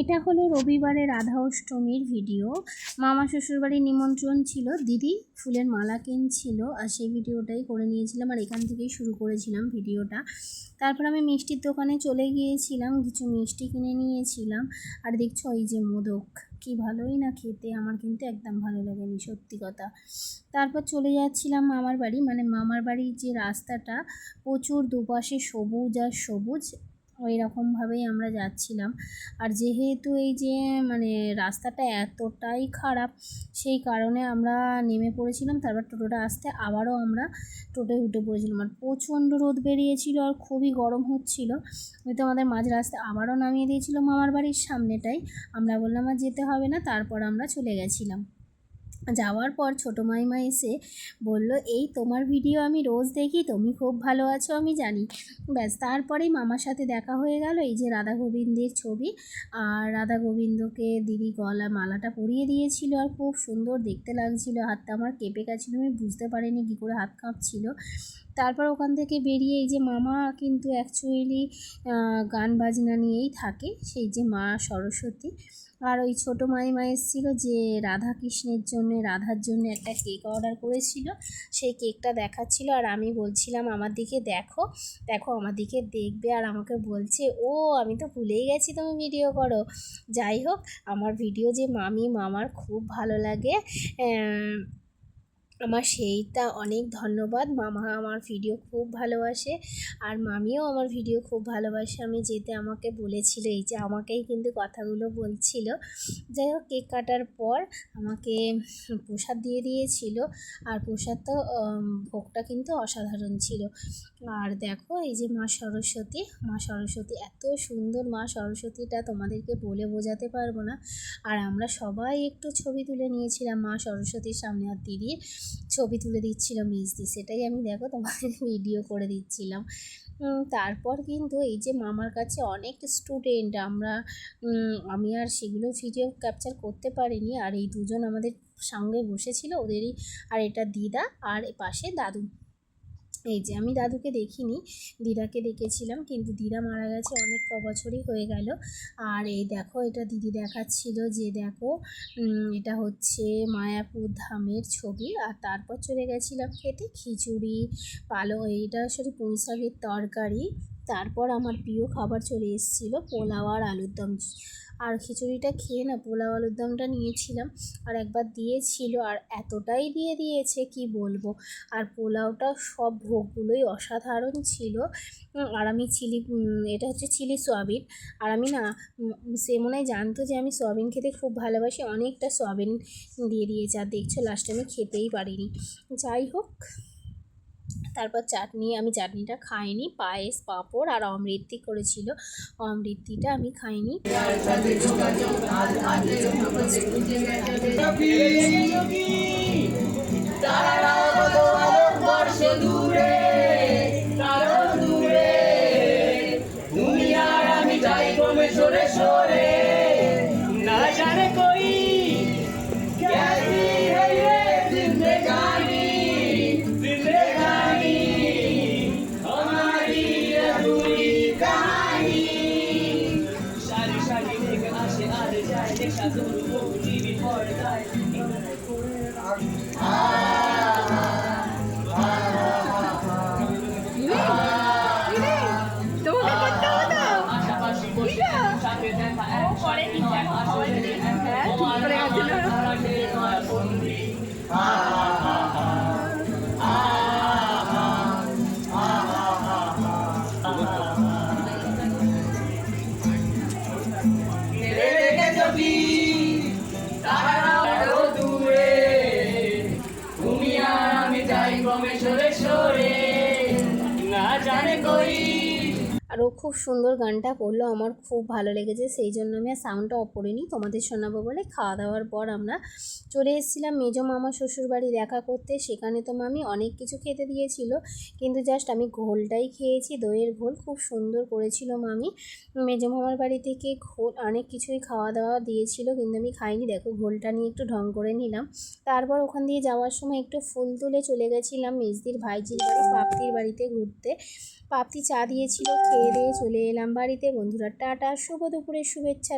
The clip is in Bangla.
এটা হলো রবিবারে রাধা অষ্টমীর ভিডিও। মামা শ্বশুরবাড়ির নিমন্ত্রণ ছিল, দিদি ফুলের মালা কিনছিল আর সেই ভিডিওটাই করে নিয়েছিলাম আর এখান থেকেই শুরু করেছিলাম ভিডিওটা। তারপর আমি মিষ্টির দোকানে চলে গিয়েছিলাম, কিছু মিষ্টি কিনে নিয়েছিলাম। আর দেখছো এই যে মোদক, কি ভালোই না খেতে, আমার কিন্তু একদম ভালো লাগেনি সত্যি কথা। তারপর চলে যাচ্ছিলাম মামার বাড়ি, মানে মামার বাড়ির যে রাস্তাটা প্রচুর দুপাশে সবুজ আর সবুজ, ওই রকমভাবেই আমরা যাচ্ছিলাম। আর যেহেতু এই যে মানে রাস্তাটা এতটাই খারাপ, সেই কারণে আমরা নেমে পড়েছিলাম। তারপর টোটোটা আসতে আবারও আমরা টোটোয় উঠে পড়েছিলাম। আর প্রচণ্ড রোদ বেরিয়েছিল আর খুবই গরম হচ্ছিল, হয়তো আমাদের মাঝ রাস্তায় আবারও নামিয়ে দিয়েছিল মামার বাড়ির সামনেটাই। আমরা বললাম আর যেতে হবে না, তারপর আমরা চলে গেছিলাম। যাওয়ার পর ছোটো মাইমা এসে বলল, এই তোমার ভিডিও আমি রোজ দেখি, তুমি খুব ভালো আছো আমি জানি। ব্যাস, তারপরেই মামার সাথে দেখা হয়ে গেল। এই যে রাধা গোবিন্দের ছবি, আর রাধা গোবিন্দকে দিদি গলা মালাটা পরিয়ে দিয়েছিল আর খুব সুন্দর দেখতে লাগছিল। হাতটা আমার কেঁপে গেছিলো, আমি বুঝতে পারিনি কী করে হাত কাঁপছিল। তারপর ওখান থেকে বেরিয়ে এই যে মামা কিন্তু অ্যাকচুয়ালি গান বাজনা নিয়েই থাকে, সেই যে মা সরস্বতী। আর ওই ছোটো মাইমা এসেছিলো যে রাধা কৃষ্ণের জন্য, রাধার জন্য একটা কেক অর্ডার করেছিল, সেই কেকটা দেখাচ্ছিল। আর আমি বলছিলাম আমার দিকে দেখো দেখো, আমার দিকে দেখবে, আর আমাকে বলছে, ও আমি তো ভুলেই গেছি তুমি ভিডিও করো। যাই হোক, আমার ভিডিও যে মামার খুব ভালো লাগে, আমার সেইটা অনেক ধন্যবাদ। মামা আমার ভিডিও খুব ভালোবাসে আর মামিও আমার ভিডিও খুব ভালোবাসে। আমি যেতে আমাকে বলেছিল, এই যে আমাকেই কিন্তু কথাগুলো বলছিল। যাই হোক, কেক কাটার পর আমাকে প্রসাদ দিয়ে দিয়েছিল, আর প্রসাদ তো ভোগটা কিন্তু অসাধারণ ছিল। আর দেখো এই যে মা সরস্বতী এত সুন্দর, মা সরস্বতীটা তোমাদেরকে বলে বোঝাতে পারবো না। আর আমরা সবাই একটু ছবি তুলে নিয়েছিলাম মা সরস্বতীর সামনে, আর দিদির ছবি তুলে দিচ্ছিল মিষ্টি, সেটাই আমি দেখো তোমাদের ভিডিও করে দিচ্ছিলাম। তারপর কিন্তু এই যে মামার কাছে অনেক স্টুডেন্ট, আমি আর সেগুলো ভিডিও ক্যাপচার করতে পারিনি। আর এই দুজন আমাদের সঙ্গে বসেছিল, ওদেরই, আর এটা দিদা আর পাশে দাদু। এই যে আমি দাদুকে দেখিনি, দিদাকে দেখেছিলাম, কিন্তু দিদা মারা গেছে অনেক বছরই হয়ে গেল। আর এই দেখো, এটা দিদি দেখাচ্ছিল যে দেখো এটা হচ্ছে মায়াপুর ধামের ছবি। আর তারপর চলে গেছিলাম খেতে খিচুড়ি, এইটা পুঁই শাকের তরকারি। তারপর আমার প্রিয় খাবার চলে এসেছিলো পোলাও আর আলুর দম। আর খিচুড়িটা খেয়ে না পোলাও আলুর দমটা নিয়েছিলাম, আর একবার দিয়েছিল, আর এতটাই দিয়েছে কি বলবো। আর পোলাওটা সব ভোগগুলোই অসাধারণ ছিল। আর আমি এটা হচ্ছে চিলি সোয়াবিন। আর আমি না, সে মনে হয় জানতো যে আমি সোয়াবিন খেতে খুব ভালোবাসি, অনেকটা সোয়াবিন দিয়ে দিয়েছে। আর দেখছো লাস্টে আমি খেতেই পারিনি। যাই হোক, তারপর আমি চাটনিটা খাইনি, পায়েস পাঁপড় আর অমৃতি করেছিল, অমৃতিটা আমি খাইনি। আর ও খুব সুন্দর গানটা করলো, আমার খুব ভালো লেগেছে, সেই জন্য আমি আর সাউন্ডটা অফ করিনি, তোমাদের শোনাবো বলে। খাওয়া দাওয়ার পর আমরা চলে এসেছিলাম মেজো মামা শ্বশুরবাড়ি দেখা করতে। সেখানে তো মামি অনেক কিছু খেতে দিয়েছিল, কিন্তু জাস্ট আমি ঘোলটাই খেয়েছি, দইয়ের ঘোল খুব সুন্দর করেছিল মামি। মেজো মামার বাড়ি থেকে ঘোল অনেক কিছুই খাওয়া দাওয়া দিয়েছিল, কিন্তু আমি খাইনি। দেখো ঘোলটা নিয়ে একটু ঢং করে নিলাম। তারপর ওখান দিয়ে যাওয়ার সময় একটু ফুল তুলে চলে গেছিলাম মেজদির ভাইজির বাড়ি পাপ্তির বাড়িতে ঘুরতে। পাপ্তি চা দিয়েছিল, খেয়ে দিয়ে চলে এলাম বাড়িতে। বন্ধুরা টাটা, শুভ দুপুরের শুভেচ্ছা।